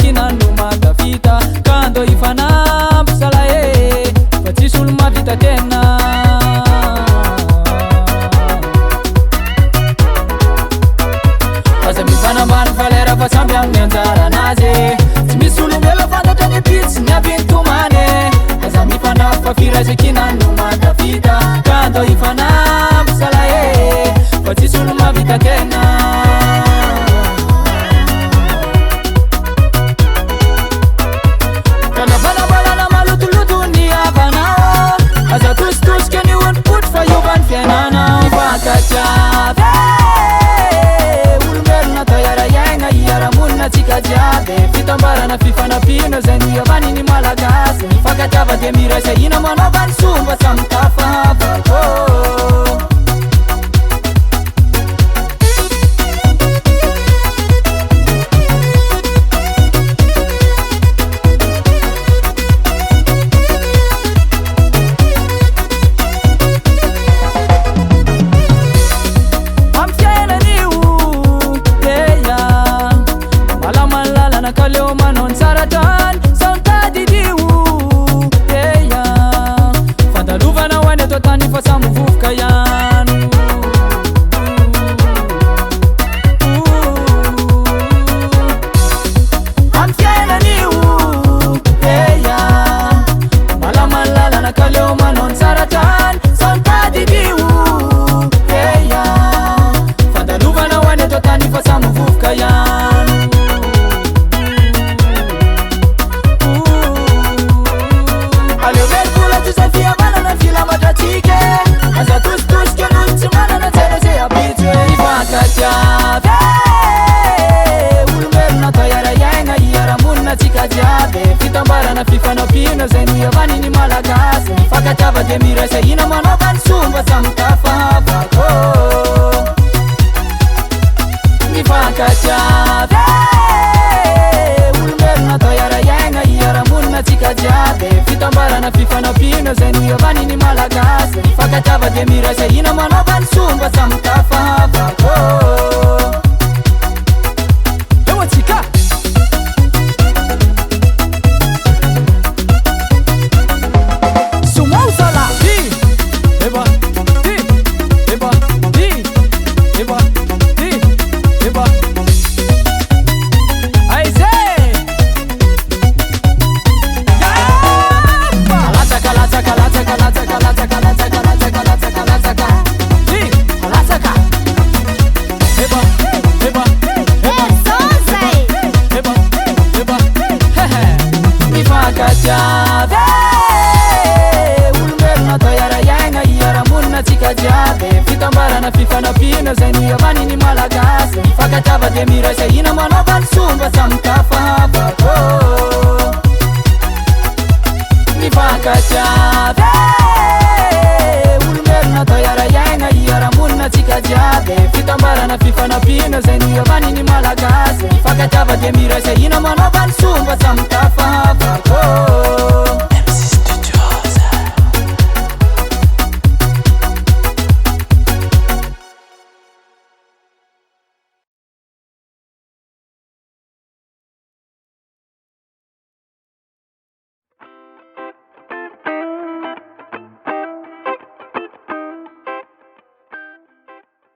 firezakinano magavita kando ifanampo sala e fa tsisy olo mavita tena aza mifanambany falera fa samby aminy anjara anazy tsy misy olo mela fantatra ny pitsy ny avintomany aza mifanafo fa firezakinano magavita kando ifanampo sala e fa tsisy olo mavita tena fitambarana fifanapina zay niavaniny malagasy mifakatiava de miraisa ina manaovany somba samitafahavako kaleo manon saratan sautadidiu eya fandaluvana wane totani fasamuvuka yanu amfienaniu eya malamalala na kaleo manon saratan sautadidiu eya fandaluvana wane totani fasamuvuka yanu fitambarana fifanapina zay niavaniny malagasy mifakatiava de miraisa ina manaovany somba samitafahavako mifakatiava olombelona atao iaraiaigna iaramonina tsika jiaby fitambarana fifanapina zay niavaniny malagasy mifakatiava de miraisa ina manaovany somba samitafahavako eo atsika fitambarana fifanapina zay niavaniny malagasy mifakatiava de miraisa ina manaovany somba samitafahavako mifakatiava olombelona atao iaraiaigna iaramonina tsika jiaby fitambarana fifanapina zay niavaniny malagasy mifakatiava de miraisa